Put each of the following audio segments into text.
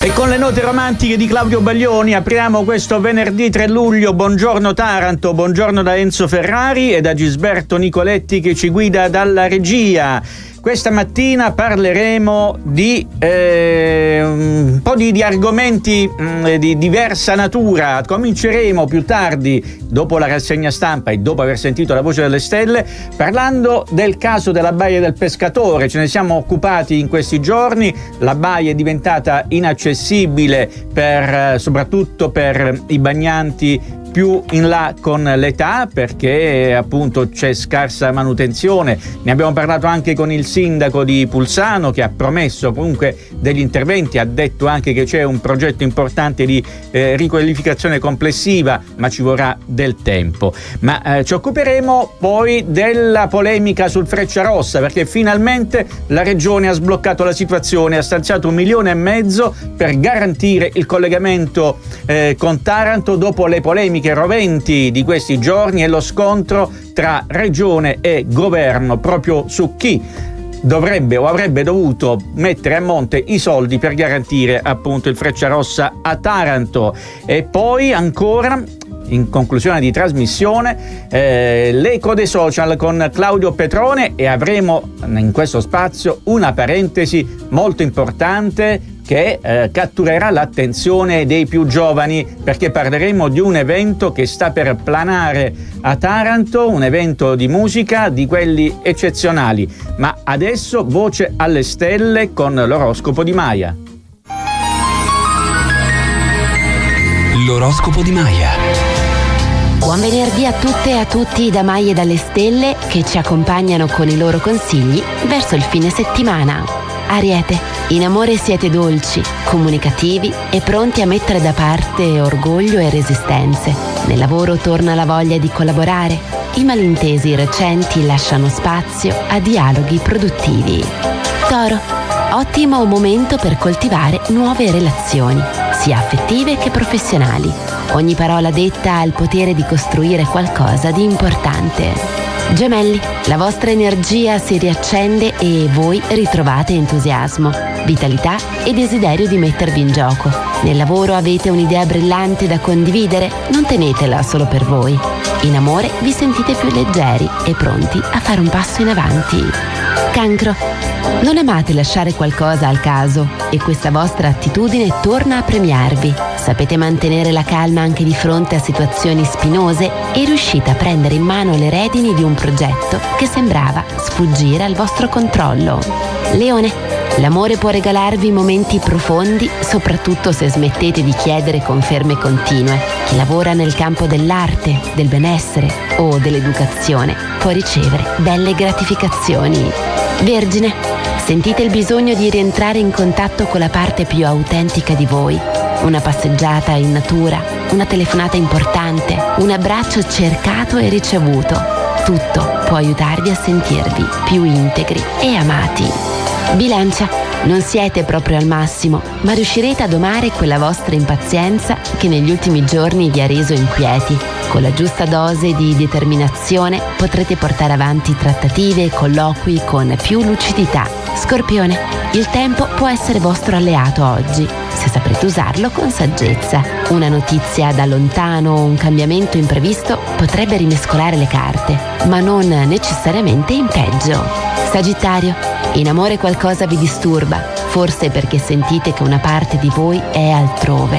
E con le note romantiche di Claudio Baglioni apriamo questo venerdì 3 luglio. Buongiorno Taranto, buongiorno da Enzo Ferrari e da Gisberto Nicoletti che ci guida dalla regia. Questa mattina parleremo di un po' di argomenti di diversa natura. Cominceremo più tardi, dopo la rassegna stampa e dopo aver sentito la voce delle stelle, parlando del caso della Baia del Pescatore. Ce ne siamo occupati in questi giorni. La baia è diventata inaccessibile soprattutto per i bagnanti più in là con l'età, perché appunto c'è scarsa manutenzione. Ne abbiamo parlato anche con il sindaco di Pulsano, che ha promesso comunque degli interventi, ha detto anche che c'è un progetto importante di riqualificazione complessiva, ma ci vorrà del tempo. Ma ci occuperemo poi della polemica sul Frecciarossa, perché finalmente la regione ha sbloccato la situazione, ha stanziato 1,5 milioni per garantire il collegamento con Taranto dopo le polemiche roventi di questi giorni e lo scontro tra regione e governo proprio su chi dovrebbe o avrebbe dovuto mettere a monte i soldi per garantire appunto il Frecciarossa a Taranto. E poi ancora, in conclusione di trasmissione, l'eco dei social con Claudio Petrone, e avremo in questo spazio una parentesi molto importante che catturerà l'attenzione dei più giovani, perché parleremo di un evento che sta per planare a Taranto, un evento di musica di quelli eccezionali. Ma adesso voce alle stelle con l'oroscopo di Maia. L'oroscopo di Maia. Buon venerdì a tutte e a tutti da Maia e dalle stelle, che ci accompagnano con i loro consigli verso il fine settimana. Ariete, in amore siete dolci, comunicativi e pronti a mettere da parte orgoglio e resistenze. Nel lavoro torna la voglia di collaborare. I malintesi recenti lasciano spazio a dialoghi produttivi. Toro, ottimo momento per coltivare nuove relazioni, sia affettive che professionali. Ogni parola detta ha il potere di costruire qualcosa di importante. Gemelli, la vostra energia si riaccende e voi ritrovate entusiasmo, vitalità e desiderio di mettervi in gioco. Nel lavoro avete un'idea brillante da condividere, non tenetela solo per voi. In amore vi sentite più leggeri e pronti a fare un passo in avanti. Cancro, non amate lasciare qualcosa al caso e questa vostra attitudine torna a premiarvi. Sapete mantenere la calma anche di fronte a situazioni spinose e riuscite a prendere in mano le redini di un progetto che sembrava sfuggire al vostro controllo. Leone, l'amore può regalarvi momenti profondi, soprattutto se smettete di chiedere conferme continue. Chi lavora nel campo dell'arte, del benessere o dell'educazione può ricevere belle gratificazioni. Vergine, sentite il bisogno di rientrare in contatto con la parte più autentica di voi. Una passeggiata in natura, una telefonata importante, un abbraccio cercato e ricevuto. Tutto può aiutarvi a sentirvi più integri e amati. Bilancia, non siete proprio al massimo, ma riuscirete a domare quella vostra impazienza che negli ultimi giorni vi ha reso inquieti. Con la giusta dose di determinazione potrete portare avanti trattative e colloqui con più lucidità. Scorpione, il tempo può essere vostro alleato oggi, se saprete usarlo con saggezza. Una notizia da lontano o un cambiamento imprevisto potrebbe rimescolare le carte, ma non necessariamente in peggio. Sagittario, in amore qualcosa vi disturba, forse perché sentite che una parte di voi è altrove.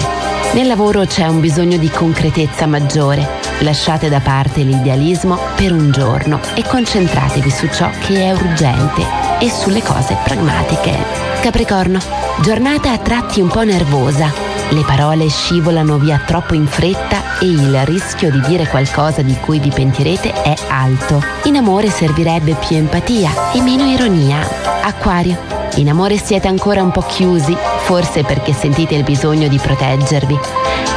Nel lavoro c'è un bisogno di concretezza maggiore. Lasciate da parte l'idealismo per un giorno e concentratevi su ciò che è urgente e sulle cose pragmatiche. Capricorno, giornata a tratti un po' nervosa. Le parole scivolano via troppo in fretta e il rischio di dire qualcosa di cui vi pentirete è alto. In amore servirebbe più empatia e meno ironia. Acquario, in amore siete ancora un po' chiusi, forse perché sentite il bisogno di proteggervi.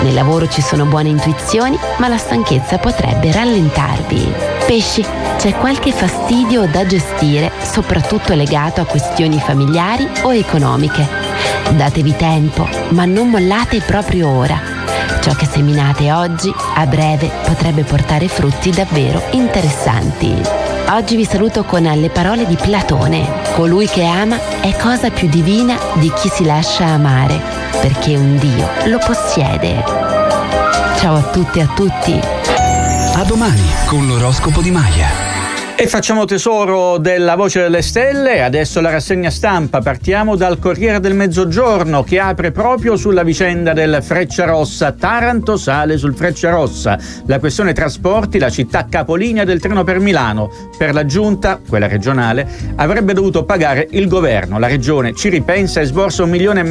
Nel lavoro ci sono buone intuizioni, ma la stanchezza potrebbe rallentarvi. Pesci, c'è qualche fastidio da gestire, soprattutto legato a questioni familiari o economiche. Datevi tempo, ma non mollate proprio ora. Ciò che seminate oggi, a breve, potrebbe portare frutti davvero interessanti. Oggi vi saluto con le parole di Platone. Colui che ama è cosa più divina di chi si lascia amare. perché un Dio lo possiede. Ciao a tutte e a tutti. A domani con l'oroscopo di Maya. E facciamo tesoro della Voce delle Stelle. Adesso la rassegna stampa. Partiamo dal Corriere del Mezzogiorno, che apre proprio sulla vicenda del Frecciarossa. Taranto sale sul Frecciarossa. La questione trasporti, la città capolinea del treno per Milano. Per la giunta, quella regionale, avrebbe dovuto pagare il governo. La regione ci ripensa e sborsa 1,5 milioni,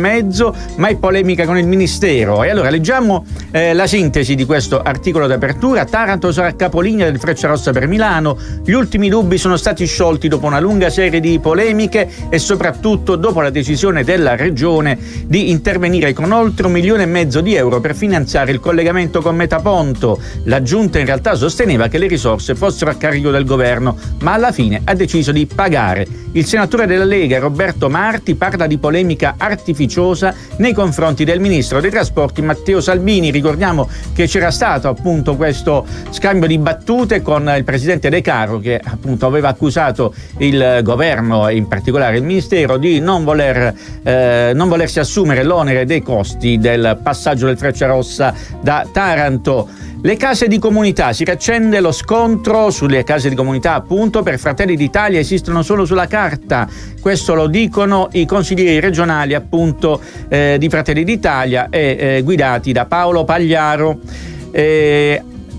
ma è polemica con il ministero. E allora leggiamo la sintesi di questo articolo d'apertura. Taranto sarà capolinea del Frecciarossa per Milano. Gli ultimi dubbi sono stati sciolti dopo una lunga serie di polemiche e soprattutto dopo la decisione della regione di intervenire con oltre 1,5 milioni di euro per finanziare il collegamento con Metaponto. La giunta in realtà sosteneva che le risorse fossero a carico del governo, ma alla fine ha deciso di pagare. Il senatore della Lega Roberto Marti parla di polemica artificiosa nei confronti del ministro dei trasporti Matteo Salvini. Ricordiamo che c'era stato appunto questo scambio di battute con il presidente De Caro, che appunto aveva accusato il governo e in particolare il ministero di non volersi assumere l'onere dei costi del passaggio del Frecciarossa da Taranto. Le case di comunità, si riaccende lo scontro sulle case di comunità, appunto, per Fratelli d'Italia esistono solo sulla carta. Questo lo dicono i consiglieri regionali appunto di Fratelli d'Italia guidati da Paolo Pagliaro.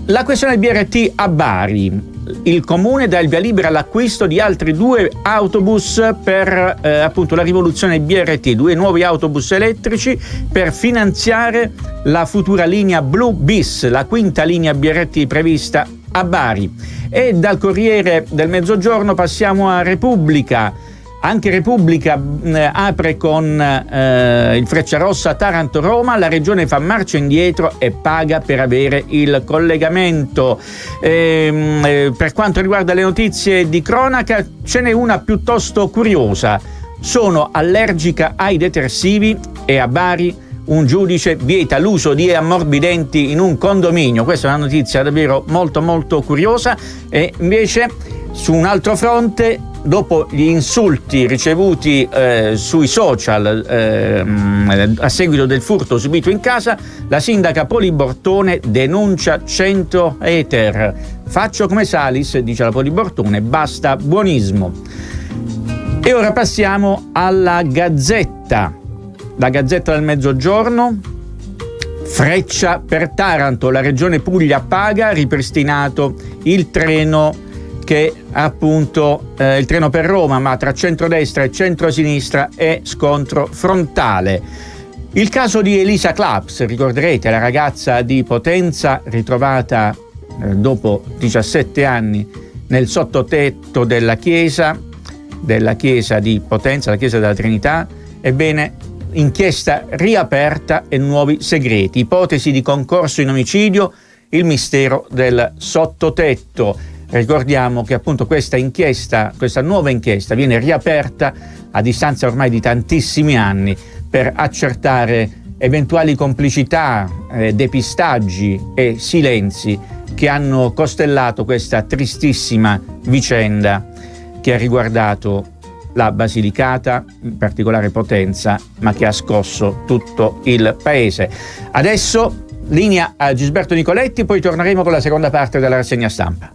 La questione del BRT a Bari. Il comune dà il via libera all'acquisto di altri 2 autobus per appunto la rivoluzione BRT, 2 nuovi autobus elettrici per finanziare la futura linea Blu Bis, la 5ª linea BRT prevista a Bari. E dal Corriere del Mezzogiorno passiamo a Repubblica. Anche Repubblica apre con il Frecciarossa Taranto-Roma, la regione fa marcia indietro e paga per avere il collegamento. Per quanto riguarda le notizie di cronaca, ce n'è una piuttosto curiosa. Sono allergica ai detersivi e a Bari un giudice vieta l'uso di ammorbidenti in un condominio. Questa è una notizia davvero molto molto curiosa. E invece su un altro fronte, dopo gli insulti ricevuti sui social a seguito del furto subito in casa, la sindaca Poli Bortone denuncia 100 eter. Faccio come Salis, dice la Poli Bortone, basta buonismo. E ora passiamo alla Gazzetta. La Gazzetta del Mezzogiorno. Freccia per Taranto, la regione Puglia paga, ripristinato il treno che appunto il treno per Roma, ma tra centrodestra e centrosinistra è scontro frontale. Il caso di Elisa Claps, ricorderete, la ragazza di Potenza ritrovata dopo 17 anni nel sottotetto della chiesa di Potenza, la chiesa della Trinità. Ebbene, inchiesta riaperta e nuovi segreti, ipotesi di concorso in omicidio, il mistero del sottotetto. Ricordiamo che appunto questa nuova inchiesta viene riaperta a distanza ormai di tantissimi anni per accertare eventuali complicità, depistaggi e silenzi che hanno costellato questa tristissima vicenda che ha riguardato la Basilicata, in particolare Potenza, ma che ha scosso tutto il paese. Adesso linea a Gisberto Nicoletti, poi torneremo con la seconda parte della rassegna stampa.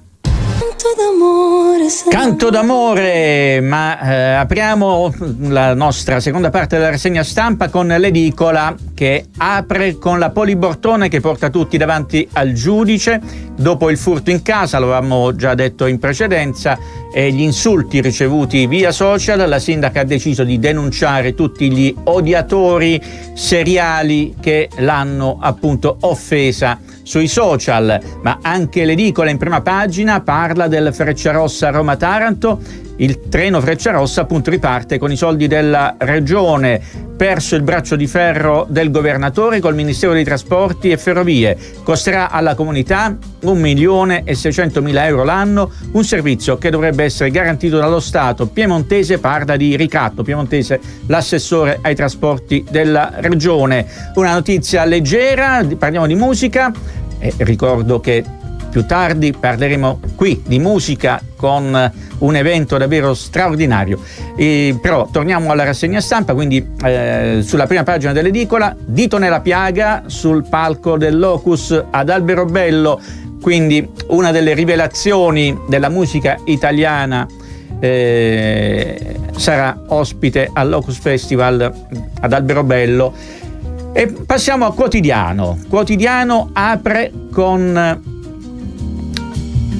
Canto d'amore, ma apriamo la nostra seconda parte della rassegna stampa con l'edicola che apre con la Poli Bortone che porta tutti davanti al giudice dopo il furto in casa, lo avevamo già detto in precedenza, e gli insulti ricevuti via social. La sindaca ha deciso di denunciare tutti gli odiatori seriali che l'hanno appunto offesa sui social, ma anche l'edicola in prima pagina parla del Frecciarossa Roma-Taranto. Il treno Frecciarossa appunto riparte con i soldi della regione, perso il braccio di ferro del governatore col Ministero dei Trasporti e Ferrovie, costerà alla comunità 1.600.000 euro l'anno, un servizio che dovrebbe essere garantito dallo Stato. Piemontese parla di ricatto, Piemontese l'assessore ai trasporti della regione. Una notizia leggera, parliamo di musica. Ricordo che Più tardi parleremo qui di musica con un evento davvero straordinario. Però torniamo alla rassegna stampa, quindi sulla prima pagina dell'edicola, Dito nella piaga sul palco del Locus ad Alberobello, quindi una delle rivelazioni della musica italiana sarà ospite al Locus Festival ad Alberobello. E passiamo a Quotidiano. Quotidiano apre con,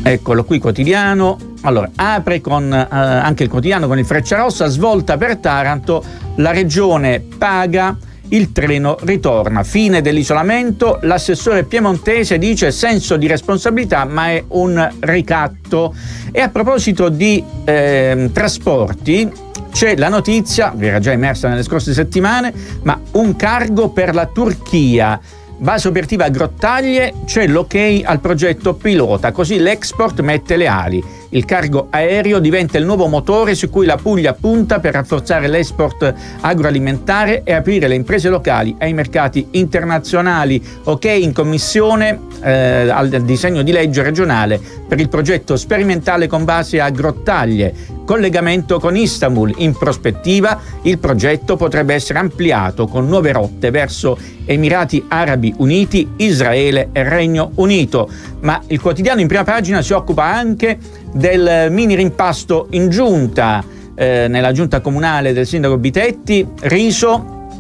eccolo qui, Quotidiano. Allora, apre con anche il Quotidiano con il Frecciarossa, svolta per Taranto, la regione paga, il treno ritorna, fine dell'isolamento, l'assessore piemontese dice senso di responsabilità ma è un ricatto. E a proposito di trasporti, c'è la notizia, era già emersa nelle scorse settimane, ma un cargo per la Turchia. Base operativa a Grottaglie, c'è l'ok al progetto pilota, così l'export mette le ali. Il cargo aereo diventa il nuovo motore su cui la Puglia punta per rafforzare l'export agroalimentare e aprire le imprese locali ai mercati internazionali. Ok in commissione al disegno di legge regionale per il progetto sperimentale con base a Grottaglie, collegamento con Istanbul. In prospettiva il progetto potrebbe essere ampliato con nuove rotte verso Emirati Arabi Uniti, Israele e Regno Unito. Ma il Quotidiano in prima pagina si occupa anche del mini rimpasto in giunta, nella giunta comunale del sindaco Bitetti.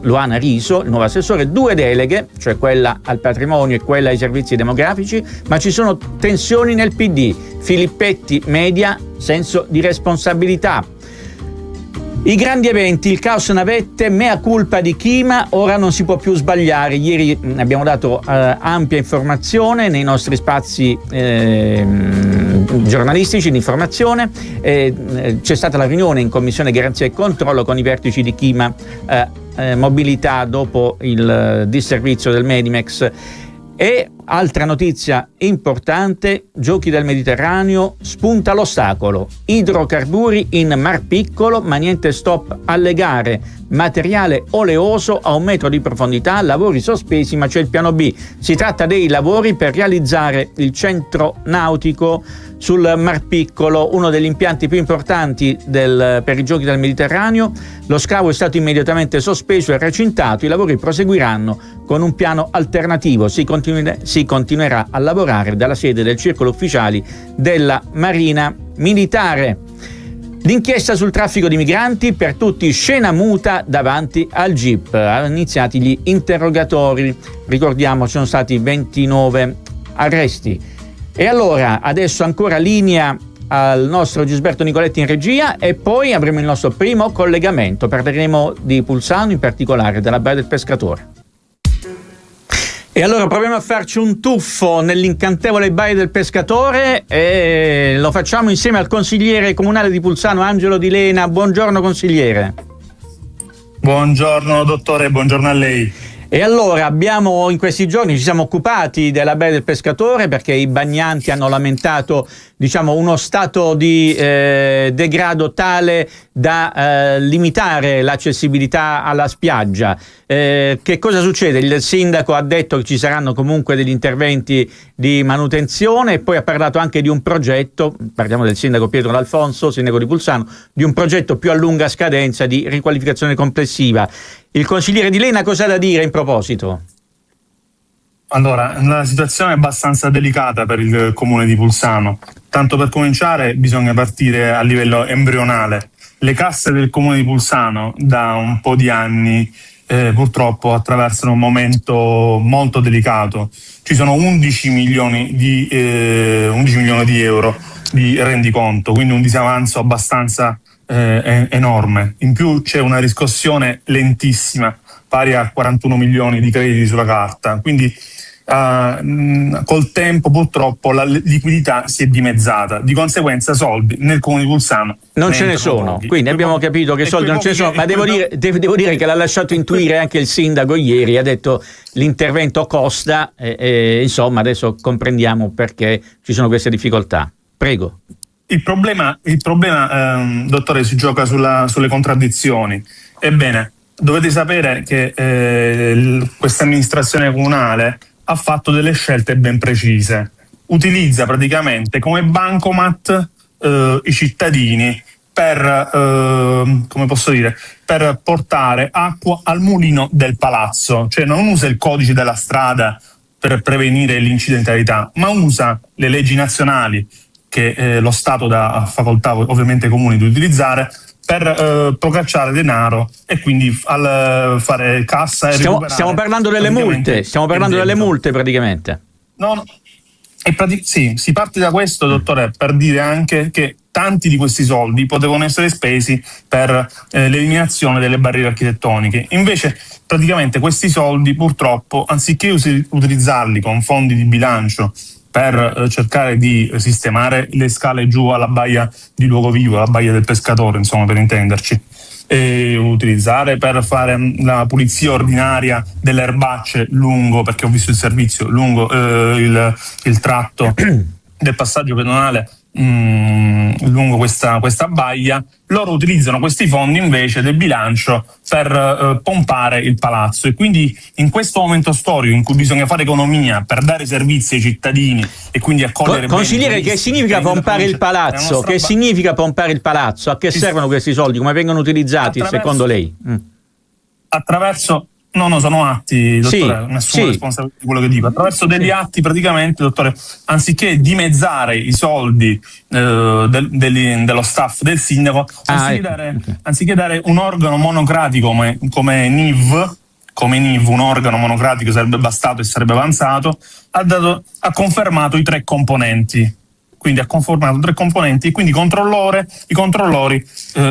Luana Riso, il nuovo assessore, 2 deleghe, cioè quella al patrimonio e quella ai servizi demografici, ma ci sono tensioni nel PD. Filippetti media senso di responsabilità. I grandi eventi, il caos navette, mea culpa di Chima, ora non si può più sbagliare. Ieri abbiamo dato ampia informazione nei nostri spazi giornalistici di informazione. C'è stata la riunione in Commissione Garanzia e Controllo con i vertici di Chima Mobilità dopo il disservizio del Medimex. E altra notizia importante, Giochi del Mediterraneo, spunta l'ostacolo, idrocarburi in Mar Piccolo ma niente stop alle gare, materiale oleoso a 1 metro di profondità, lavori sospesi ma c'è il piano B. Si tratta dei lavori per realizzare il centro nautico sul Mar Piccolo, uno degli impianti più importanti per i Giochi del Mediterraneo. Lo scavo è stato immediatamente sospeso e recintato, i lavori proseguiranno con un piano alternativo, si continuerà a lavorare dalla sede del circolo ufficiali della Marina Militare. L'inchiesta sul traffico di migranti, per tutti scena muta davanti al GIP. Hanno iniziati gli interrogatori, ricordiamo ci sono stati 29 arresti. E allora adesso ancora linea al nostro Gisberto Nicoletti in regia e poi avremo il nostro primo collegamento. Parleremo di Pulsano, in particolare della Baia del Pescatore. E allora proviamo a farci un tuffo nell'incantevole Baia del Pescatore e lo facciamo insieme al consigliere comunale di Pulsano, Angelo Di Lena. Buongiorno consigliere. Buongiorno dottore, buongiorno a lei. E allora in questi giorni ci siamo occupati della Baia del Pescatore perché i bagnanti hanno lamentato uno stato di degrado tale da limitare l'accessibilità alla spiaggia. Che cosa succede? Il sindaco ha detto che ci saranno comunque degli interventi di manutenzione e poi ha parlato anche di un progetto, parliamo del sindaco Pietro D'Alfonso, sindaco di Pulsano, di un progetto più a lunga scadenza di riqualificazione complessiva. Il consigliere Di Lena cosa ha da dire in proposito? Allora, la situazione è abbastanza delicata per il comune di Pulsano. Tanto per cominciare bisogna partire a livello embrionale. Le casse del comune di Pulsano da un po' di anni purtroppo attraversano un momento molto delicato. Ci sono 11 milioni di euro di rendiconto, quindi un disavanzo abbastanza enorme. In più c'è una riscossione lentissima, pari a 41 milioni di crediti sulla carta, quindi col tempo purtroppo la liquidità si è dimezzata, di conseguenza soldi nel comune di Pulsano non ce ne sono, pochi. Quindi abbiamo capito che soldi non ce ne sono, ma devo dire che l'ha lasciato intuire anche il sindaco ieri, ha detto l'intervento costa e insomma adesso comprendiamo perché ci sono queste difficoltà. Prego. Il problema dottore, si gioca sulle contraddizioni. Ebbene, dovete sapere che questa amministrazione comunale ha fatto delle scelte ben precise. utilizza praticamente come bancomat i cittadini per portare acqua al mulino del palazzo, cioè non usa il codice della strada per prevenire l'incidentalità, ma usa le leggi nazionali che lo Stato dà facoltà ovviamente ai comuni di utilizzare per procacciare denaro e quindi fare cassa e stiamo parlando delle multe praticamente. No. Sì, si parte da questo, dottore, per dire anche che tanti di questi soldi potevano essere spesi per l'eliminazione delle barriere architettoniche. Invece praticamente questi soldi purtroppo, anziché utilizzarli con fondi di bilancio per cercare di sistemare le scale giù alla baia di Luogovivo, alla baia del Pescatore, insomma, per intenderci, e utilizzare per fare la pulizia ordinaria delle erbacce lungo, perché ho visto il servizio, lungo il tratto del passaggio pedonale lungo questa baia, loro utilizzano questi fondi invece del bilancio per pompare il palazzo. E quindi in questo momento storico in cui bisogna fare economia per dare servizi ai cittadini e quindi accogliere consigliere, che significa pompare il palazzo? Che significa pompare il palazzo? A che servono questi soldi? Come vengono utilizzati secondo lei? Attraverso No, sono atti, dottore, nessuno responsabile di quello che dico. Attraverso degli atti praticamente, dottore, anziché dimezzare i soldi dello staff del sindaco, anziché dare un organo monocratico come NIV, un organo monocratico sarebbe bastato e sarebbe avanzato, ha confermato i 3 componenti. Quindi ha conformato 3 componenti e quindi i controllori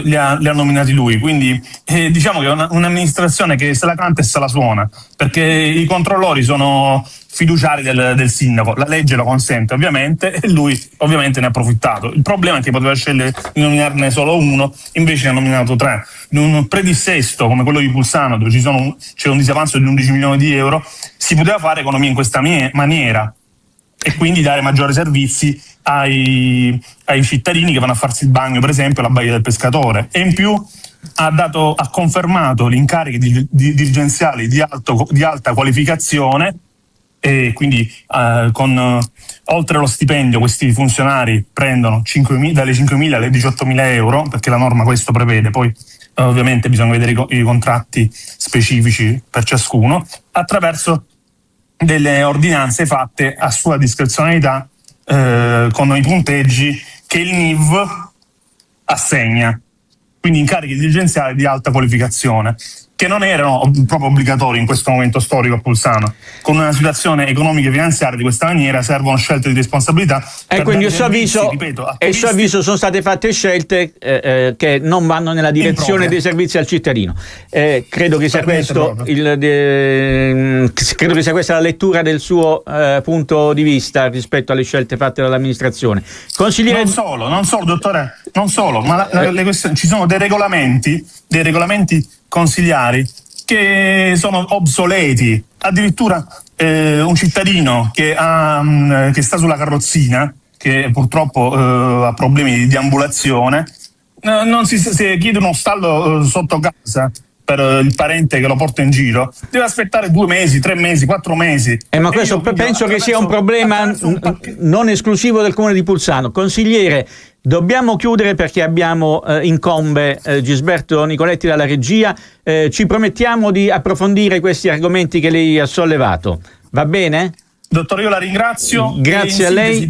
li ha nominati lui. Quindi diciamo che è un'amministrazione che se la canta e se la suona, perché i controllori sono fiduciari del sindaco, la legge lo consente ovviamente e lui ovviamente ne ha approfittato. Il problema è che poteva scegliere di nominarne solo uno, invece ne ha nominato 3. In un predissesto come quello di Pulsano, dove c'è un disavanzo di 11 milioni di euro, si poteva fare economia in questa maniera e quindi dare maggiori servizi ai cittadini che vanno a farsi il bagno, per esempio, alla baia del Pescatore. E in più ha confermato gli incarichi dirigenziali di alta qualificazione, e quindi oltre allo stipendio questi funzionari prendono dalle 5.000 alle 18.000 euro, perché la norma questo prevede. Poi ovviamente bisogna vedere i contratti specifici per ciascuno, attraverso delle ordinanze fatte a sua discrezionalità con i punteggi che il NIV assegna, quindi incarichi dirigenziali di alta qualificazione, che non erano proprio obbligatori in questo momento storico a Pulsano. Con una situazione economica e finanziaria di questa maniera servono scelte di responsabilità. E quindi a suo avviso sono state fatte scelte che non vanno nella direzione dei servizi al cittadino. Credo che sia questa la lettura del suo punto di vista rispetto alle scelte fatte dall'amministrazione. Consigliere... Non solo, dottore, ma le questioni, ci sono dei regolamenti consigliari che sono obsoleti. Addirittura un cittadino che sta sulla carrozzina, che purtroppo ha problemi di deambulazione, non si chiede uno stallo sotto casa per il parente che lo porta in giro, deve aspettare 2 mesi, 3 mesi, 4 mesi. Ma questo penso che sia un problema non esclusivo del comune di Pulsano. Consigliere, dobbiamo chiudere perché abbiamo incombe Gisberto Nicoletti dalla regia. Ci promettiamo di approfondire questi argomenti che lei ha sollevato. Va bene? Dottore, io la ringrazio. Grazie a lei. In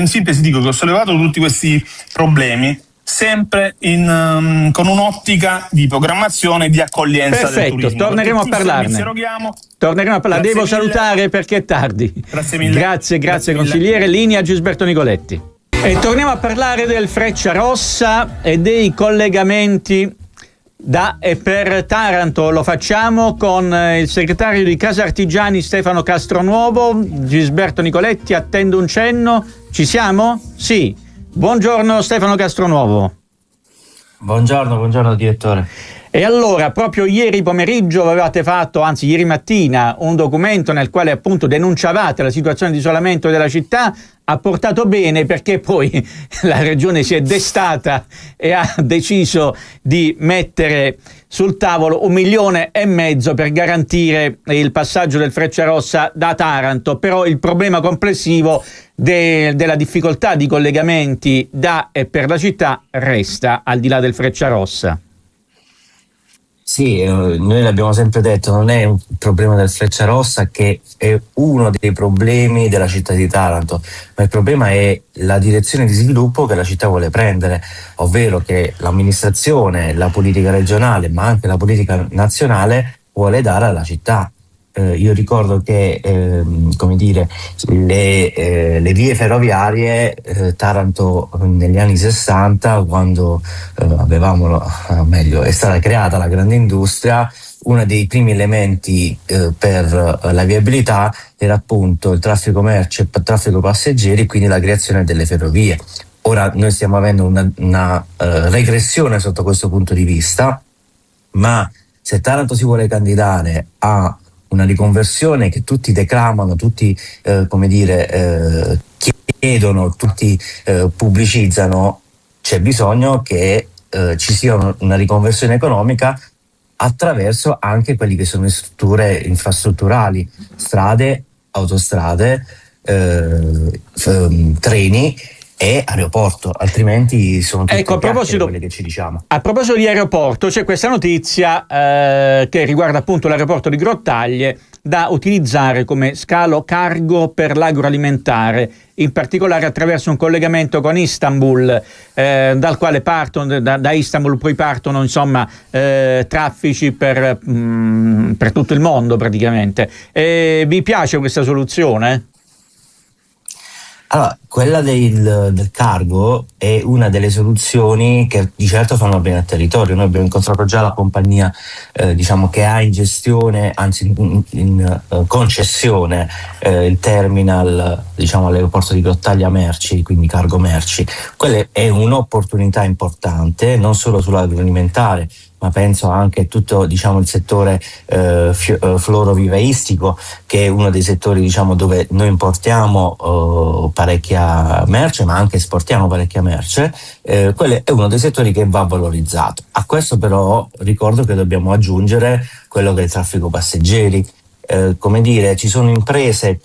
sintesi dico che ho sollevato tutti questi problemi sempre con un'ottica di programmazione e di accoglienza del turismo. Perfetto, torneremo a parlarne. Devo salutare perché è tardi. Grazie mille. Grazie consigliere. Linea Gisberto Nicoletti. E torniamo a parlare del Frecciarossa e dei collegamenti da e per Taranto. Lo facciamo con il segretario di Casa Artigiani Stefano Castronuovo. Gisberto Nicoletti, attendo un cenno. Ci siamo? Sì. Buongiorno Stefano Castronuovo. Buongiorno direttore. E allora, proprio ieri pomeriggio avevate fatto, anzi ieri mattina, un documento nel quale appunto denunciavate la situazione di isolamento della città. Ha portato bene, perché poi la regione si è destata e ha deciso di mettere sul tavolo 1,5 milioni per garantire il passaggio del Frecciarossa da Taranto. Però il problema complessivo della difficoltà di collegamenti da e per la città resta, al di là del Frecciarossa. Sì, noi l'abbiamo sempre detto, non è un problema del Frecciarossa, che è uno dei problemi della città di Taranto, ma il problema è la direzione di sviluppo che la città vuole prendere, ovvero che l'amministrazione, la politica regionale, ma anche la politica nazionale vuole dare alla città. Io ricordo che le vie ferroviarie, Taranto negli anni 60, quando è stata creata la grande industria, uno dei primi elementi per la viabilità era appunto il traffico merci e il traffico passeggeri, quindi la creazione delle ferrovie. Ora noi stiamo avendo una regressione sotto questo punto di vista, ma se Taranto si vuole candidare a una riconversione che tutti declamano, tutti chiedono, tutti pubblicizzano, c'è bisogno che ci sia una riconversione economica attraverso anche quelli che sono le strutture infrastrutturali, strade, autostrade, treni e aeroporto, altrimenti sono tutte quelle che ci diciamo. A proposito di aeroporto, c'è questa notizia che riguarda appunto l'aeroporto di Grottaglie, da utilizzare come scalo cargo per l'agroalimentare, in particolare attraverso un collegamento con Istanbul, dal quale partono, da Istanbul poi partono traffici per tutto il mondo praticamente. Vi piace questa soluzione? Allora, quella del cargo è una delle soluzioni che di certo fanno bene al territorio. Noi abbiamo incontrato già la compagnia che ha in gestione, anzi in concessione, il terminal all'aeroporto di Grottaglia merci, quindi cargo merci. Quella è un'opportunità importante, non solo sull'agroalimentare, ma penso anche a tutto il settore florovivaistico, che è uno dei settori dove noi importiamo parecchia merce, ma anche esportiamo parecchia merce. Quello è uno dei settori che va valorizzato. A questo però ricordo che dobbiamo aggiungere quello che è il traffico passeggeri. Ci sono imprese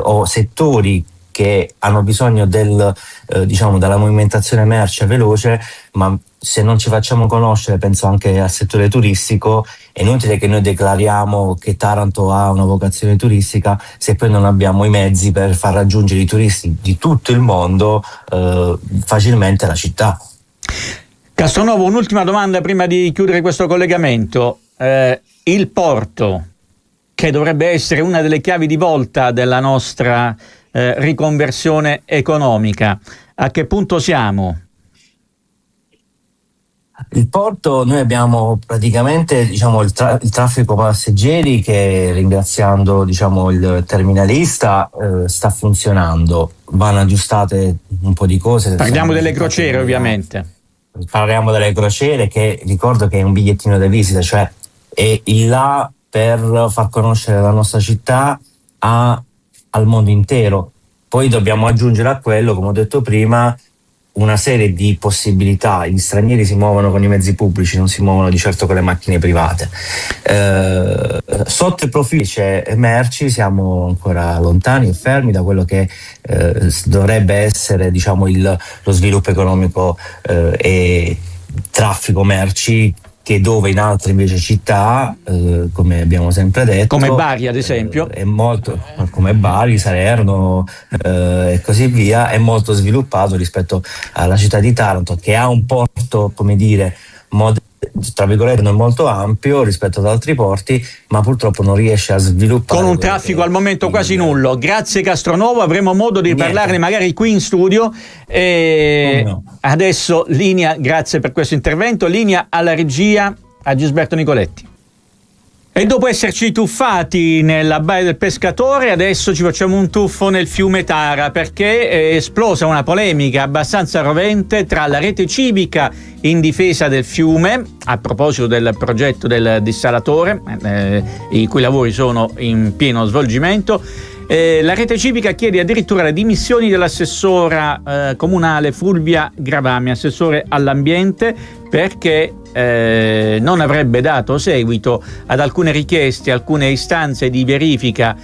o settori che hanno bisogno della movimentazione merce veloce, ma se non ci facciamo conoscere, penso anche al settore turistico, è inutile che noi declariamo che Taranto ha una vocazione turistica se poi non abbiamo i mezzi per far raggiungere i turisti di tutto il mondo facilmente la città. Castronovo, un'ultima domanda prima di chiudere questo collegamento. Il porto, che dovrebbe essere una delle chiavi di volta della nostra riconversione economica, a che punto siamo? Il porto, noi abbiamo praticamente il traffico passeggeri che, ringraziando il terminalista, sta funzionando. Vanno aggiustate un po' di cose. Parliamo delle crociere, ovviamente. Parliamo delle crociere, che ricordo che è un bigliettino da visita, cioè è il là per far conoscere la nostra città al mondo intero. Poi dobbiamo aggiungere a quello, come ho detto prima, una serie di possibilità. Gli stranieri si muovono con i mezzi pubblici, non si muovono di certo con le macchine private. Sotto il profilo merci siamo ancora lontani e fermi da quello che dovrebbe essere lo sviluppo economico e traffico merci, che dove in altre invece città, come abbiamo sempre detto, come Bari ad esempio, è molto, come Bari, Salerno e così via, è molto sviluppato rispetto alla città di Taranto, che ha un porto, tra virgolette, non molto ampio rispetto ad altri porti, ma purtroppo non riesce a sviluppare, con un traffico al momento quasi nullo. Grazie Castronovo, avremo modo di parlarne magari qui in studio. Adesso linea, grazie per questo intervento, linea alla regia a Gisberto Nicoletti. E dopo esserci tuffati nella Baia del Pescatore, adesso ci facciamo un tuffo nel fiume Tara, perché è esplosa una polemica abbastanza rovente tra la rete civica in difesa del fiume, a proposito del progetto del dissalatore, i cui lavori sono in pieno svolgimento. La rete civica chiede addirittura le dimissioni dell'assessora comunale Fulvia Gravami, assessore all'ambiente, perché non avrebbe dato seguito ad alcune richieste, alcune istanze di verifica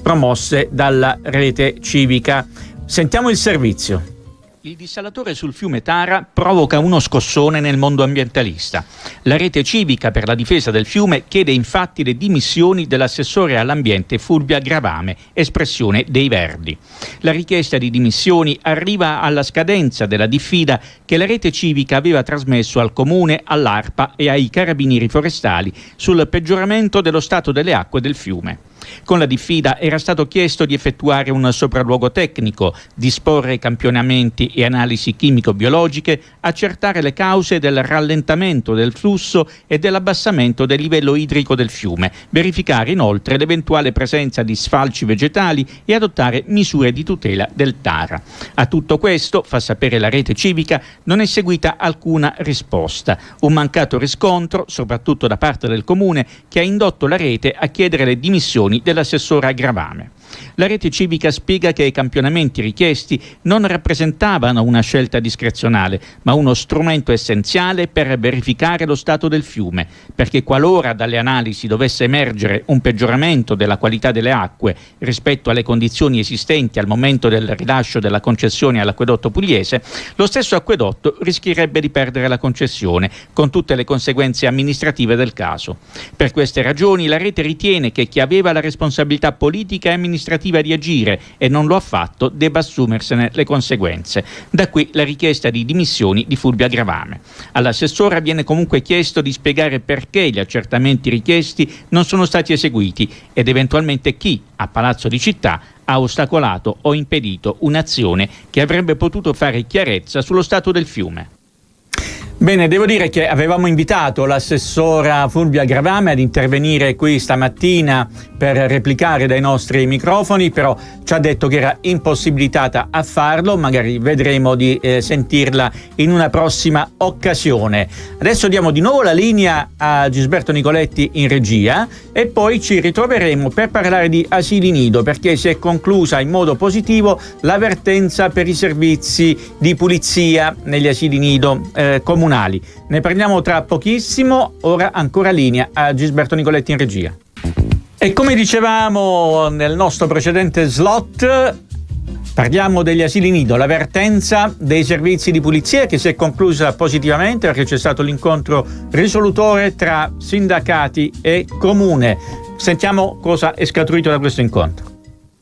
promosse dalla rete civica. Sentiamo il servizio. Il dissalatore sul fiume Tara provoca uno scossone nel mondo ambientalista. La rete civica per la difesa del fiume chiede infatti le dimissioni dell'assessore all'ambiente Fulvia Gravame, espressione dei Verdi. La richiesta di dimissioni arriva alla scadenza della diffida che la rete civica aveva trasmesso al comune, all'ARPA e ai carabinieri forestali sul peggioramento dello stato delle acque del fiume. Con la diffida era stato chiesto di effettuare un sopralluogo tecnico, disporre campionamenti e analisi chimico-biologiche, accertare le cause del rallentamento del flusso e dell'abbassamento del livello idrico del fiume, verificare inoltre l'eventuale presenza di sfalci vegetali e adottare misure di tutela del Tara. A tutto questo, fa sapere la rete civica, non è seguita alcuna risposta. Un mancato riscontro, soprattutto da parte del comune, che ha indotto la rete a chiedere le dimissioni dell'assessora Gravame. La rete civica spiega che i campionamenti richiesti non rappresentavano una scelta discrezionale, ma uno strumento essenziale per verificare lo stato del fiume, perché qualora dalle analisi dovesse emergere un peggioramento della qualità delle acque rispetto alle condizioni esistenti al momento del rilascio della concessione all'acquedotto pugliese, lo stesso acquedotto rischierebbe di perdere la concessione, con tutte le conseguenze amministrative del caso. Per queste ragioni la rete ritiene che chi aveva la responsabilità politica e amministrativa di agire e non lo ha fatto debba assumersene le conseguenze. Da qui la richiesta di dimissioni di Fulvia Gravame. All'assessora viene comunque chiesto di spiegare perché gli accertamenti richiesti non sono stati eseguiti ed eventualmente chi, a Palazzo di Città, ha ostacolato o impedito un'azione che avrebbe potuto fare chiarezza sullo stato del fiume. Bene, devo dire che avevamo invitato l'assessora Fulvia Gravame ad intervenire qui stamattina per replicare dai nostri microfoni, però ci ha detto che era impossibilitata a farlo, magari vedremo di sentirla in una prossima occasione. Adesso diamo di nuovo la linea a Gisberto Nicoletti in regia e poi ci ritroveremo per parlare di asili nido, perché si è conclusa in modo positivo l'avvertenza per i servizi di pulizia negli asili nido comunali. Ne parliamo tra pochissimo, ora ancora linea a Gisberto Nicoletti in regia. E come dicevamo nel nostro precedente slot, parliamo degli asili nido, l'avvertenza dei servizi di pulizia che si è conclusa positivamente perché c'è stato l'incontro risolutore tra sindacati e comune. Sentiamo cosa è scaturito da questo incontro.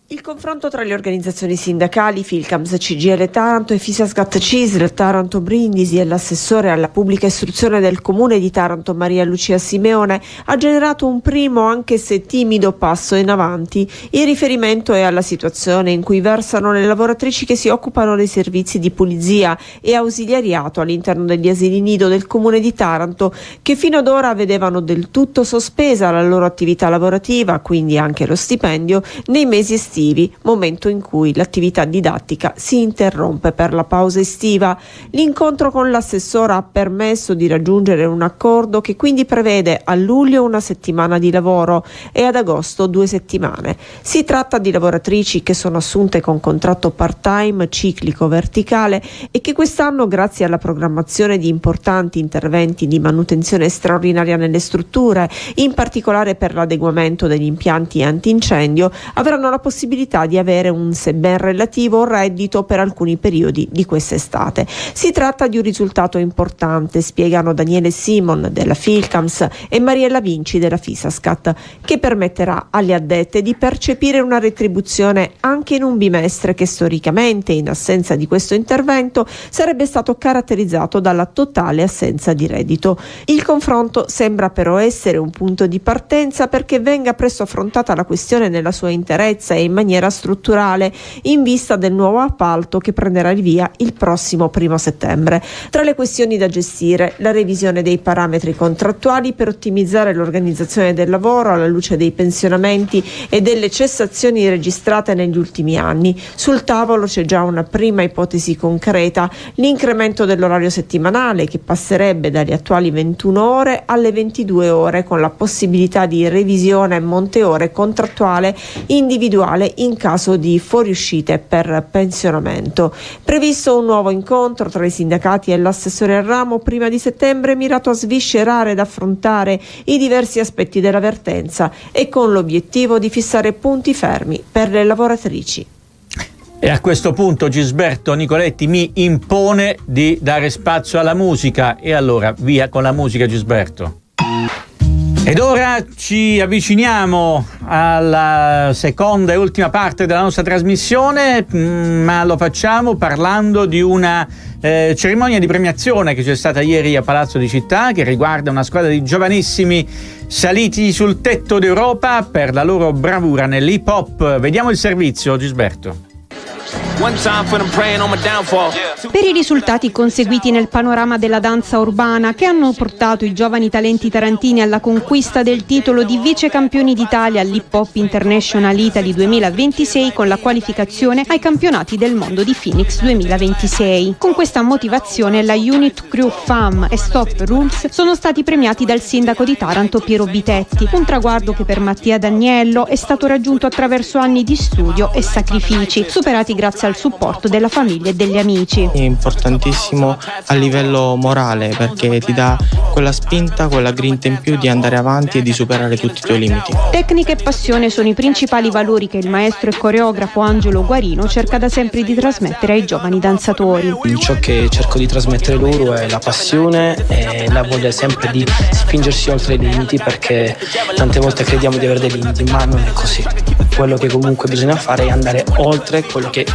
Il confronto tra le organizzazioni sindacali Filcams CGIL Taranto e Fisascat CISL Taranto Brindisi e l'assessore alla pubblica istruzione del comune di Taranto Maria Lucia Simeone ha generato un primo, anche se timido, passo in avanti. Il riferimento è alla situazione in cui versano le lavoratrici che si occupano dei servizi di pulizia e ausiliariato all'interno degli asili nido del comune di Taranto, che fino ad ora vedevano del tutto sospesa la loro attività lavorativa, quindi anche lo stipendio, nei mesi estivi, momento in cui l'attività didattica si interrompe per la pausa estiva. L'incontro con l'assessora ha permesso di raggiungere un accordo che quindi prevede a luglio una settimana di lavoro e ad agosto 2 settimane. Si tratta di lavoratrici che sono assunte con contratto part-time ciclico verticale e che quest'anno, grazie alla programmazione di importanti interventi di manutenzione straordinaria nelle strutture, in particolare per l'adeguamento degli impianti antincendio, avranno la possibilità di avere un, sebbene relativo, reddito per alcuni periodi di quest'estate. Si tratta di un risultato importante, spiegano Daniele Simon della Filcams e Mariella Vinci della Fisascat, che permetterà alle addette di percepire una retribuzione anche in un bimestre che storicamente, in assenza di questo intervento, sarebbe stato caratterizzato dalla totale assenza di reddito. Il confronto sembra però essere un punto di partenza perché venga presto affrontata la questione nella sua interezza e in maniera strutturale in vista del nuovo appalto che prenderà il via il prossimo 1 settembre. Tra le questioni da gestire, la revisione dei parametri contrattuali per ottimizzare l'organizzazione del lavoro alla luce dei pensionamenti e delle cessazioni registrate negli ultimi anni. Sul tavolo c'è già una prima ipotesi concreta, l'incremento dell'orario settimanale che passerebbe dalle attuali 21 ore alle 22 ore con la possibilità di revisione monte ore contrattuale individuale in caso di fuoriuscite per pensionamento. Previsto un nuovo incontro tra i sindacati e l'assessore al ramo prima di settembre, mirato a sviscerare ed affrontare i diversi aspetti della vertenza e con l'obiettivo di fissare punti fermi per le lavoratrici. E a questo punto Gisberto Nicoletti mi impone di dare spazio alla musica, e allora via con la musica, Gisberto. Ed ora ci avviciniamo alla seconda e ultima parte della nostra trasmissione, ma lo facciamo parlando di una cerimonia di premiazione che c'è stata ieri a Palazzo di Città, che riguarda una squadra di giovanissimi saliti sul tetto d'Europa per la loro bravura nell'hip hop. Vediamo il servizio, Gisberto. Per i risultati conseguiti nel panorama della danza urbana, che hanno portato i giovani talenti tarantini alla conquista del titolo di vice campioni d'Italia all'Hip Hop International Italy 2026 con la qualificazione ai campionati del mondo di Phoenix 2026. Con questa motivazione la Unit Crew FAM e Stop Rules sono stati premiati dal sindaco di Taranto Piero Bitetti, un traguardo che per Mattia D'Agnello è stato raggiunto attraverso anni di studio e sacrifici, superati grazie al supporto della famiglia e degli amici. È importantissimo a livello morale, perché ti dà quella spinta, quella grinta in più di andare avanti e di superare tutti i tuoi limiti. Tecnica e passione sono i principali valori che il maestro e coreografo Angelo Guarino cerca da sempre di trasmettere ai giovani danzatori. Ciò che cerco di trasmettere loro è la passione e la voglia sempre di spingersi oltre i limiti, perché tante volte crediamo di avere dei limiti, ma non è così. Quello che comunque bisogna fare è andare oltre quello che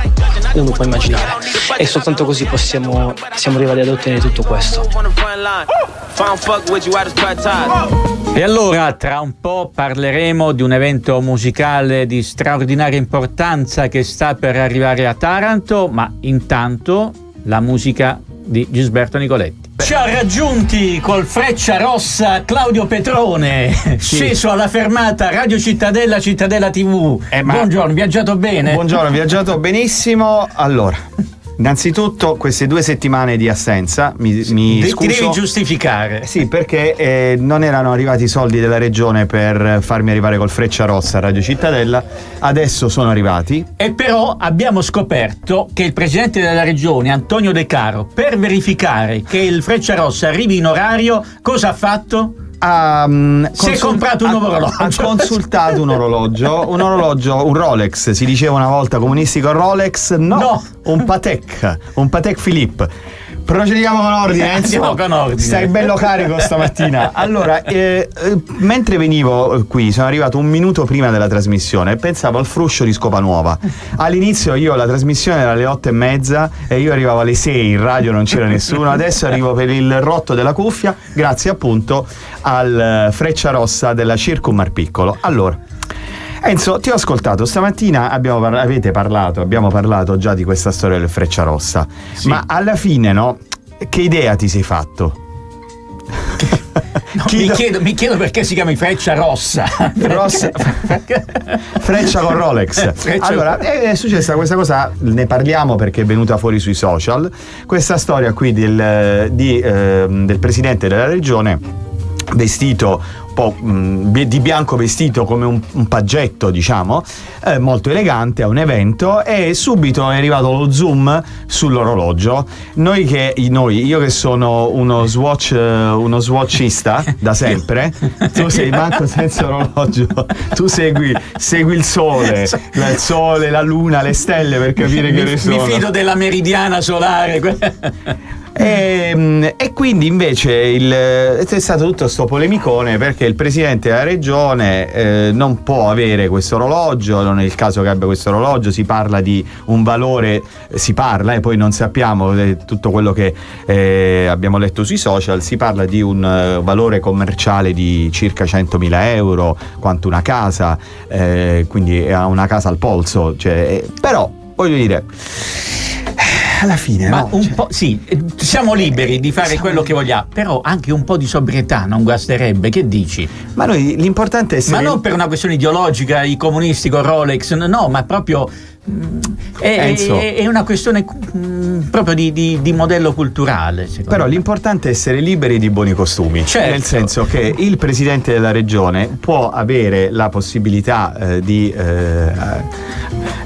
uno può immaginare, e soltanto così siamo arrivati ad ottenere tutto questo. E allora tra un po' parleremo di un evento musicale di straordinaria importanza che sta per arrivare a Taranto, ma intanto la musica di Gisberto Nicoletti. Ci ha raggiunti col Frecciarossa Claudio Petrone, sceso alla fermata Radio Cittadella, Cittadella TV. Buongiorno, viaggiato bene? Buongiorno, viaggiato benissimo. Allora, innanzitutto queste 2 settimane di assenza mi scuso. Ti devi giustificare. Sì, perché non erano arrivati i soldi della regione per farmi arrivare col Frecciarossa a Radio Cittadella. Adesso sono arrivati. E però abbiamo scoperto che il presidente della regione, Antonio De Caro, per verificare che il Frecciarossa arrivi in orario, cosa ha fatto? Si è comprato un nuovo orologio. Ha consultato un orologio, un Rolex, si diceva una volta comunistico Rolex, no. un Patek Philippe. Procediamo con ordine, Andiamo con ordine. Stai bello carico stamattina. Allora, mentre venivo qui, sono arrivato 1 minuto prima della trasmissione e pensavo al fruscio di Scopanuova. All'inizio la trasmissione era alle 8:30 e io arrivavo alle 6, in radio non c'era nessuno. Adesso arrivo per il rotto della cuffia, grazie appunto al Frecciarossa della Circum Mar Piccolo. Allora, Enzo, ti ho ascoltato stamattina, abbiamo parlato già di questa storia del Frecciarossa, sì. Ma alla fine, no, che idea ti sei fatto? No, mi chiedo perché si chiami Frecciarossa. Freccia con Rolex. Allora, è successa questa cosa, ne parliamo perché è venuta fuori sui social, questa storia qui del presidente della regione vestito un po' di bianco, vestito come un paggetto, diciamo, molto elegante a un evento, e subito è arrivato lo zoom sull'orologio. Io che sono uno swatchista da sempre, tu sei manco senza orologio, tu segui il sole, la luna, le stelle per capire che ore sono. Mi fido della meridiana solare. E quindi invece è stato tutto sto polemicone perché il presidente della regione non può avere questo orologio, non è il caso che abbia questo orologio, si parla di un valore, e poi non sappiamo tutto quello che abbiamo letto sui social, si parla di un valore commerciale di circa 100.000 euro, quanto una casa, quindi ha una casa al polso, cioè, però voglio dire, alla fine sì, siamo liberi di fare quello che vogliamo, però anche un po' di sobrietà non guasterebbe, che dici? Ma noi l'importante è essere... Ma non per una questione ideologica, i comunisti con Rolex, no, ma proprio è una questione proprio di modello culturale. Però l'importante è essere liberi di buoni costumi, certo. Nel senso che il presidente della regione può avere la possibilità di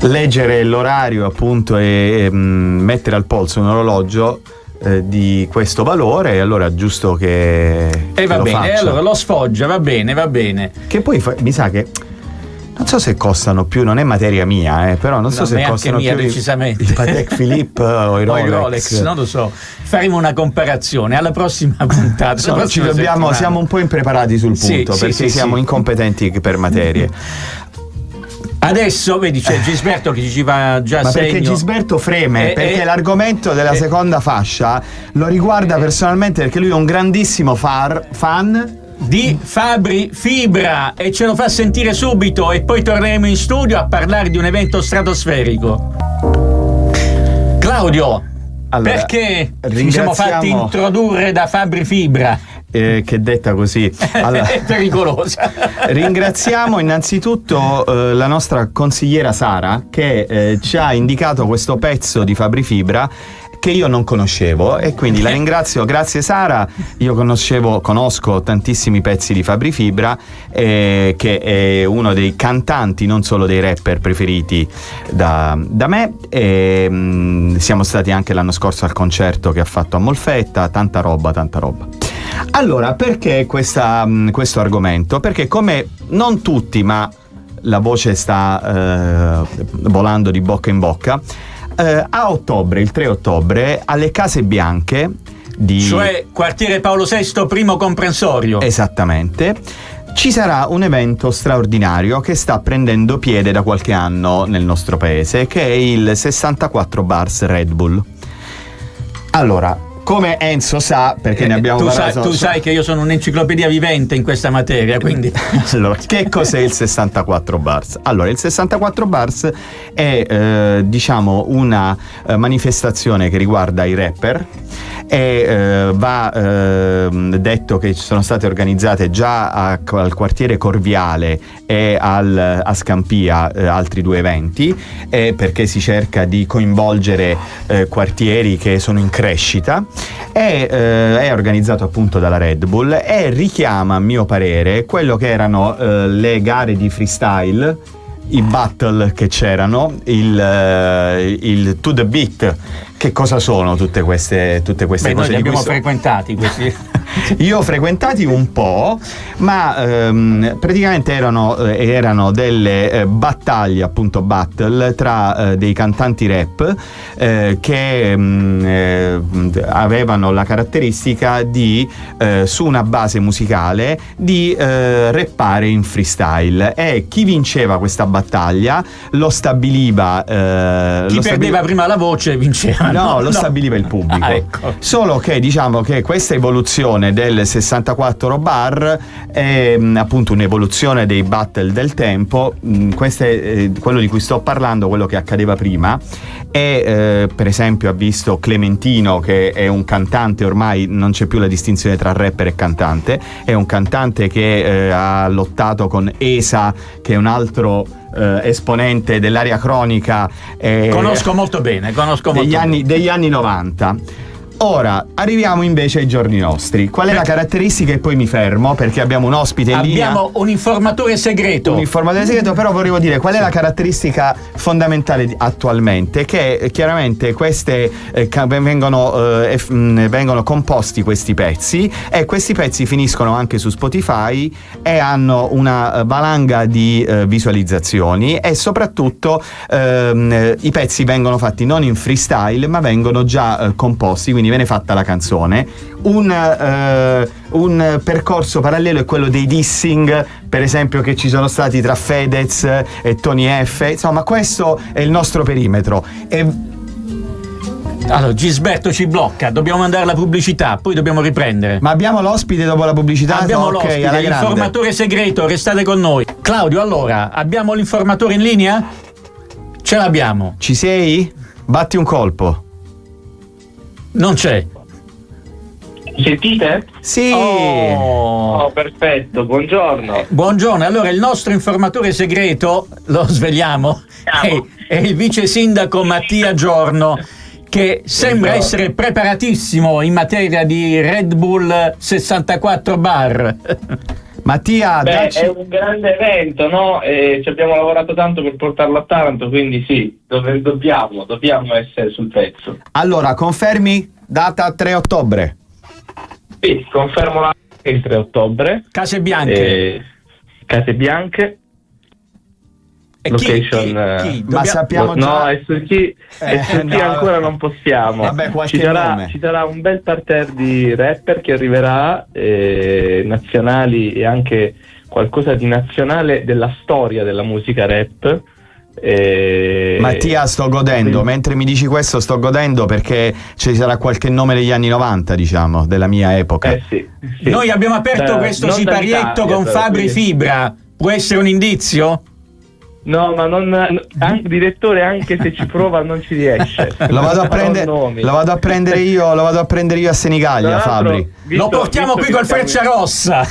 leggere l'orario, appunto, e mettere al polso un orologio di questo valore, e allora è giusto che va lo bene, faccia. allora lo sfoggia, va bene. Che poi mi sa che non so se costano più, non è materia mia, però non so se costano mia, più decisamente. i Patek Philippe o i Rolex. Non lo so. Faremo una comparazione alla prossima puntata. Siamo un po' impreparati sul punto, perché siamo incompetenti per materie. Adesso vedi, c'è Gisberto che ci va già ma segno. Perché Gisberto freme, perché l'argomento della seconda fascia lo riguarda personalmente, perché lui è un grandissimo fan di Fabri Fibra e ce lo fa sentire subito, e poi torneremo in studio a parlare di un evento stratosferico. Claudio, allora, perché ci siamo fatti introdurre da Fabri Fibra? Che detta così allora, è pericolosa. Ringraziamo innanzitutto la nostra consigliera Sara, che ci ha indicato questo pezzo di Fabri Fibra che io non conoscevo, e quindi la ringrazio. Grazie Sara. Io conosco tantissimi pezzi di Fabri Fibra, che è uno dei cantanti, non solo dei rapper preferiti da me, e siamo stati anche l'anno scorso al concerto che ha fatto a Molfetta. Tanta roba. Allora, perché questo argomento? Perché come non tutti, ma la voce sta volando di bocca in bocca, a ottobre, il 3 ottobre, alle Case Bianche cioè quartiere Paolo VI, primo comprensorio. Esattamente. Ci sarà un evento straordinario che sta prendendo piede da qualche anno nel nostro paese, che è il 64 Bars Red Bull. Allora, come Enzo sa, perché ne abbiamo parlato. Tu sai che io sono un'enciclopedia vivente in questa materia, quindi. Allora, che cos'è il 64 Bars? Allora, il 64 Bars è diciamo una manifestazione che riguarda i rapper, e va detto che sono state organizzate già al quartiere Corviale e a Scampia altri 2 eventi, perché si cerca di coinvolgere quartieri che sono in crescita. È organizzato appunto dalla Red Bull e richiama, a mio parere, quello che erano le gare di freestyle, i battle che c'erano, il to the beat. Che cosa sono tutte queste cose? Noi li abbiamo frequentati questi. Io ho frequentati un po', ma praticamente erano delle battaglie, appunto battle, tra dei cantanti rap che avevano la caratteristica di, su una base musicale, di rappare in freestyle, e chi vinceva questa battaglia lo stabiliva. Chi perdeva prima la voce vinceva. No, lo stabiliva il pubblico. Ecco. Solo che diciamo che questa evoluzione del 64 bar è appunto un'evoluzione dei battle del tempo. Questo è quello di cui sto parlando, quello che accadeva prima. E per esempio ha visto Clementino, che è un cantante, ormai non c'è più la distinzione tra rapper e cantante, è un cantante che ha lottato con Esa, che è un altro esponente dell'area cronica, conosco molto bene degli anni 90. Ora arriviamo invece ai giorni nostri. Qual è la caratteristica? E poi mi fermo, perché abbiamo un ospite in linea. Abbiamo un informatore segreto. Però volevo dire qual è la caratteristica fondamentale attualmente, che chiaramente queste vengono composti questi pezzi, e questi pezzi finiscono anche su Spotify e hanno una valanga di visualizzazioni, e soprattutto i pezzi vengono fatti non in freestyle, ma vengono già composti, quindi quindi viene fatta la canzone. Un percorso parallelo è quello dei dissing, per esempio, che ci sono stati tra Fedez e Tony F. Insomma, questo è il nostro perimetro. Allora, Gisberto ci blocca, dobbiamo mandare la pubblicità, poi dobbiamo riprendere. Ma abbiamo l'ospite dopo la pubblicità? Abbiamo l'ospite, l'informatore segreto, restate con noi. Claudio, allora, abbiamo l'informatore in linea? Ce l'abbiamo. Ci sei? Batti un colpo. Non c'è. Sentite? Sì. Oh, perfetto, buongiorno. Buongiorno, allora il nostro informatore segreto, lo svegliamo, è il vice sindaco Mattia Giorno, che sembra essere preparatissimo in materia di Red Bull 64 bar. Mattia, è un grande evento, no? Ci abbiamo lavorato tanto per portarlo a Taranto, quindi sì, dobbiamo essere sul pezzo. Allora, confermi? Data 3 ottobre. Sì, confermo il 3 ottobre. Case Bianche. Case Bianche. Location. Chi? Ma sappiamo già. No, è su chi ancora non possiamo. Vabbè, ci sarà un bel parterre di rapper che arriverà, nazionali e anche qualcosa di nazionale della storia della musica rap. Mattia, sto godendo, mentre mi dici questo sto godendo, perché ci sarà qualche nome degli anni 90, diciamo, della mia epoca. Sì. Noi abbiamo aperto questo siparietto con Fabri Fibra, può essere un indizio? No, ma direttore, anche se ci prova non ci riesce. Lo vado a prendere io a Senigallia, Fabri. Lo portiamo qui col Frecciarossa.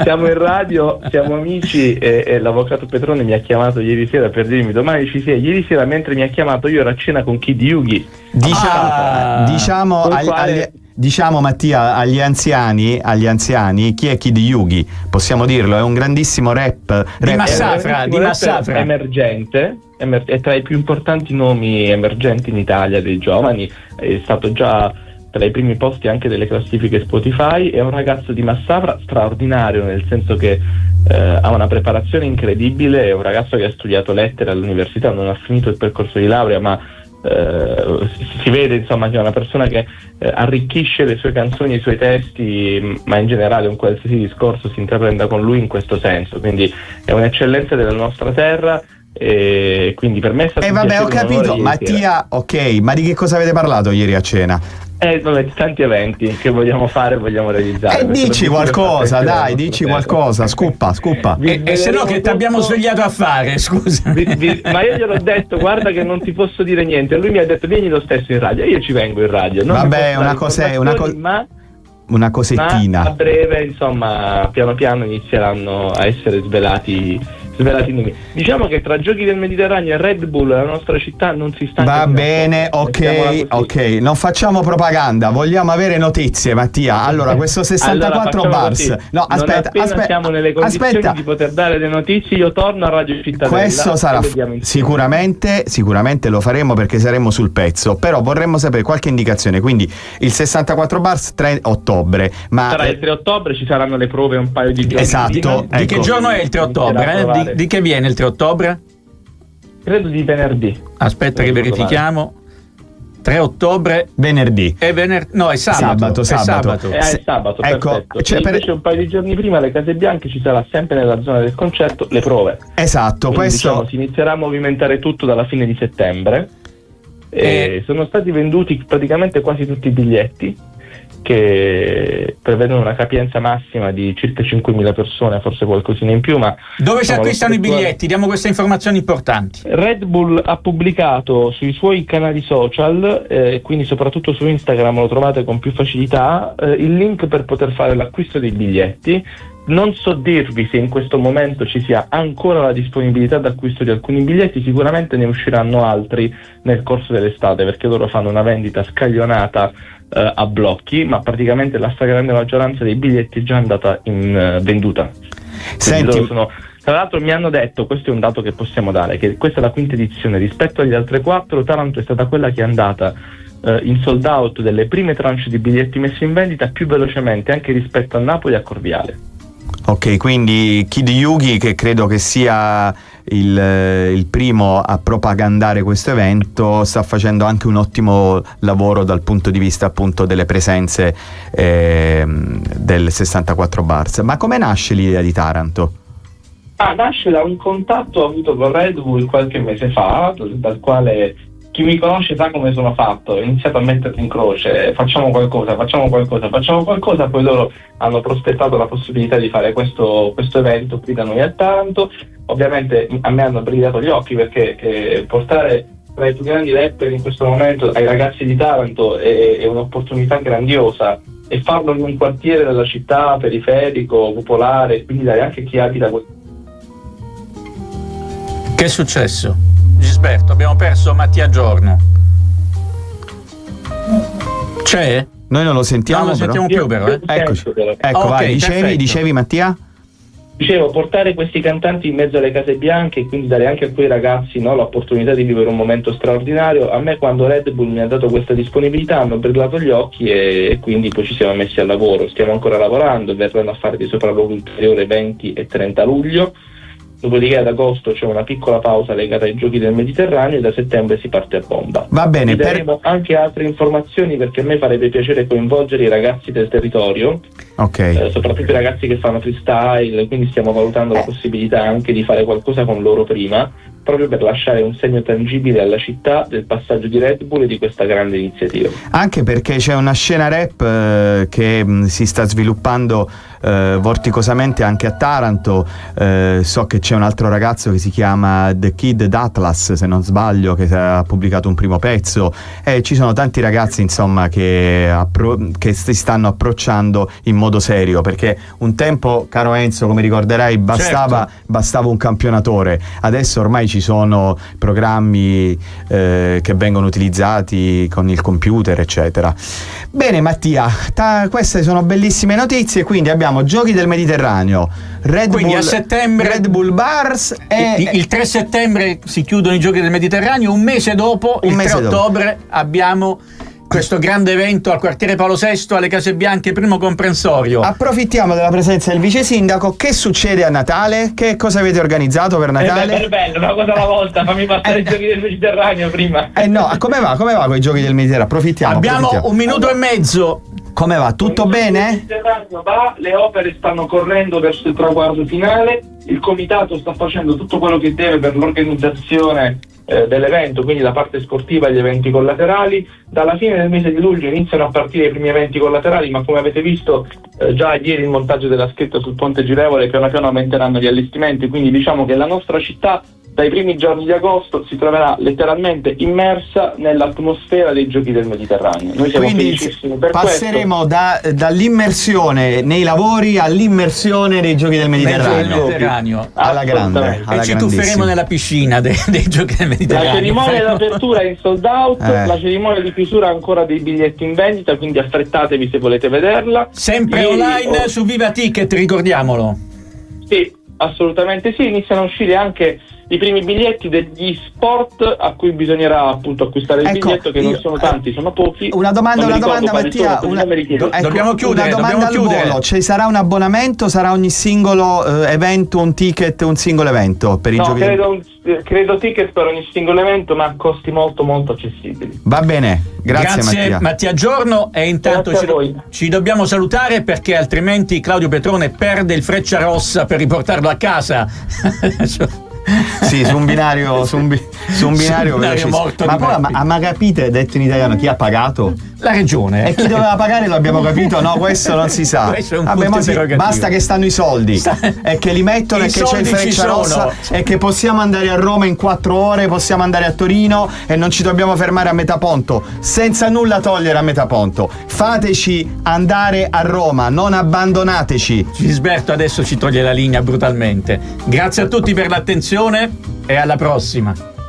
Siamo in radio, siamo amici e l'avvocato Petrone mi ha chiamato ieri sera per dirmi domani ci sei. Ieri sera, mentre mi ha chiamato, io ero a cena con Kid Yugi. Diciamo Mattia, agli anziani, chi è Kid Yugi? Possiamo dirlo, è un grandissimo rap di Massafra emergente, è tra i più importanti nomi emergenti in Italia dei giovani, è stato già tra i primi posti anche delle classifiche Spotify, è un ragazzo di Massafra straordinario, nel senso che ha una preparazione incredibile, è un ragazzo che ha studiato lettere all'università, non ha finito il percorso di laurea, ma si vede insomma che è una persona che arricchisce le sue canzoni e i suoi testi, ma in generale un qualsiasi discorso si intraprenda con lui in questo senso, quindi è un'eccellenza della nostra terra, e quindi per me è stato vabbè, ho capito, Mattia, ok, ma di che cosa avete parlato ieri a cena? Di tanti eventi che vogliamo fare e vogliamo realizzare. Dici qualcosa, dai, dici qualcosa, scuppa. E se no che ti abbiamo svegliato a fare, scusa. Ma io gliel'ho detto, guarda che non ti posso dire niente. Lui mi ha detto vieni lo stesso in radio, io ci vengo in radio. Vabbè, una cosettina. Ma a breve, insomma, piano piano inizieranno a essere svelati nomi. Diciamo che tra Giochi del Mediterraneo e Red Bull la nostra città non si stanca. Va bene, ok, non facciamo propaganda, vogliamo avere notizie, Mattia. Allora, questo 64 bars. Così. No, aspetta, siamo nelle condizioni di poter dare le notizie, io torno a Radio Cittadella. Questo sarà sicuramente lo faremo, perché saremo sul pezzo, però vorremmo sapere qualche indicazione. Quindi il 64 bars 3 ottobre, ma sarà il 3 ottobre, ci saranno le prove un paio di giorni. Esatto. Di che giorno è il 3 ottobre? Di che viene il 3 ottobre? Credo di venerdì. Aspetta che verifichiamo. 3 ottobre venerdì. No, è sabato. È sabato, ecco, perfetto. Invece un paio di giorni prima alle Case Bianche ci sarà sempre nella zona del concerto le prove. Esatto. Quindi, questo si inizierà a movimentare tutto dalla fine di settembre. Sono stati venduti praticamente quasi tutti i biglietti, che prevedono una capienza massima di circa 5.000 persone, forse qualcosina in più, ma dove si acquistano i biglietti? Diamo queste informazioni importanti. Red Bull ha pubblicato sui suoi canali social, quindi soprattutto su Instagram lo trovate con più facilità, il link per poter fare l'acquisto dei biglietti. Non so dirvi se in questo momento ci sia ancora la disponibilità d'acquisto di alcuni biglietti, sicuramente ne usciranno altri nel corso dell'estate, perché loro fanno una vendita scaglionata a blocchi, ma praticamente la stragrande maggioranza dei biglietti è già andata in venduta. Senti, tra l'altro mi hanno detto, questo è un dato che possiamo dare, che questa è la quinta edizione, rispetto agli altre 4 Taranto è stata quella che è andata in sold out delle prime tranche di biglietti messi in vendita più velocemente anche rispetto a Napoli e a Corviale. Ok, quindi Kid Yugi, che credo che sia il primo a propagandare questo evento, sta facendo anche un ottimo lavoro dal punto di vista appunto delle presenze del 64 Bars. Ma come nasce l'idea di Taranto? Nasce da un contatto avuto con Red Bull qualche mese fa, dal quale chi mi conosce sa come sono fatto. Ho iniziato a metterli in croce, facciamo qualcosa, poi loro hanno prospettato la possibilità di fare questo evento qui da noi a Taranto. Ovviamente a me hanno brillato gli occhi, perché portare tra i più grandi rapper in questo momento ai ragazzi di Taranto è un'opportunità grandiosa, e farlo in un quartiere della città periferico, popolare, quindi dare anche a chi abita. Che è successo? Gisberto, abbiamo perso Mattia Giorno. C'è? Noi non lo sentiamo, non lo sentiamo più, però. Eccoci. Ecco, vai, dicevi Mattia? Dicevo, portare questi cantanti in mezzo alle case bianche e quindi dare anche a quei ragazzi, no, l'opportunità di vivere un momento straordinario. A me, quando Red Bull mi ha dato questa disponibilità, hanno brillato gli occhi e quindi poi ci siamo messi al lavoro. Stiamo ancora lavorando, verranno a fare dei sopralluoghi ulteriori 20 e 30 luglio. Dopodiché ad agosto c'è una piccola pausa legata ai Giochi del Mediterraneo e da settembre si parte a bomba. Va bene. Vi daremo anche altre informazioni, perché a me farebbe piacere coinvolgere i ragazzi del territorio, soprattutto i ragazzi che fanno freestyle, quindi stiamo valutando la possibilità anche di fare qualcosa con loro prima, proprio per lasciare un segno tangibile alla città del passaggio di Red Bull e di questa grande iniziativa. Anche perché c'è una scena rap che si sta sviluppando vorticosamente anche a Taranto. So che c'è un altro ragazzo che si chiama The Kid d'Atlas, se non sbaglio, che ha pubblicato un primo pezzo, e ci sono tanti ragazzi insomma che si stanno approcciando in modo serio, perché un tempo, caro Enzo, come ricorderai, bastava un campionatore. Adesso ormai ci sono programmi che vengono utilizzati con il computer, eccetera. Bene Mattia, queste sono bellissime notizie. Quindi abbiamo Giochi del Mediterraneo, Red Bull Bars, e il 3 settembre si chiudono i Giochi del Mediterraneo. Un mese dopo, il 3 ottobre, abbiamo questo grande evento al quartiere Paolo VI, alle Case Bianche, primo comprensorio. Approfittiamo della presenza del vice sindaco. Che succede a Natale? Che cosa avete organizzato per Natale? Bello, una cosa alla volta, fammi passare i Giochi del Mediterraneo prima. No, come va con i Giochi del Mediterraneo? Approfittiamo. Un minuto e mezzo. Come va? Tutto bene? Le opere stanno correndo verso il traguardo finale, il comitato sta facendo tutto quello che deve per l'organizzazione dell'evento, quindi la parte sportiva e gli eventi collaterali. Dalla fine del mese di luglio iniziano a partire i primi eventi collaterali, ma come avete visto già ieri il montaggio della scritta sul Ponte Girevole, piano piano aumenteranno gli allestimenti, quindi diciamo che la nostra città dai primi giorni di agosto si troverà letteralmente immersa nell'atmosfera dei Giochi del Mediterraneo. Noi siamo felicissimi per passeremo dall'immersione nei lavori all'immersione dei Giochi del Mediterraneo. Alla grande. E ci tufferemo nella piscina dei Giochi del Mediterraneo. La cerimonia d'apertura è in sold out, la cerimonia di chiusura ha ancora dei biglietti in vendita, quindi affrettatevi se volete vederla. Sempre online su Viva Ticket, ricordiamolo. Sì, assolutamente sì, iniziano a uscire anche i primi biglietti degli sport a cui bisognerà appunto acquistare il biglietto, che non sono tanti, sono pochi. Una domanda Mattia, dobbiamo chiudere. Una domanda al volo: ci sarà un abbonamento, sarà ogni singolo evento un ticket, un singolo evento per i giochi? Credo ticket per ogni singolo evento, ma a costi molto molto accessibili. Va bene, grazie Mattia Giorno. E intanto ci dobbiamo salutare, perché altrimenti Claudio Petrone perde il Frecciarossa per riportarlo a casa. Sì, su un binario morto. Ma capite, detto in italiano, chi ha pagato? La regione. E chi doveva pagare lo abbiamo capito? No, questo non si sa. Basta che stanno i soldi e che li mettono, e che c'è il Frecciarossa, e che possiamo andare a Roma in 4 ore, possiamo andare a Torino e non ci dobbiamo fermare a Metaponto, senza nulla togliere a Metaponto. Fateci andare a Roma, non abbandonateci. Gisberto adesso ci toglie la linea brutalmente. Grazie a tutti per l'attenzione e alla prossima.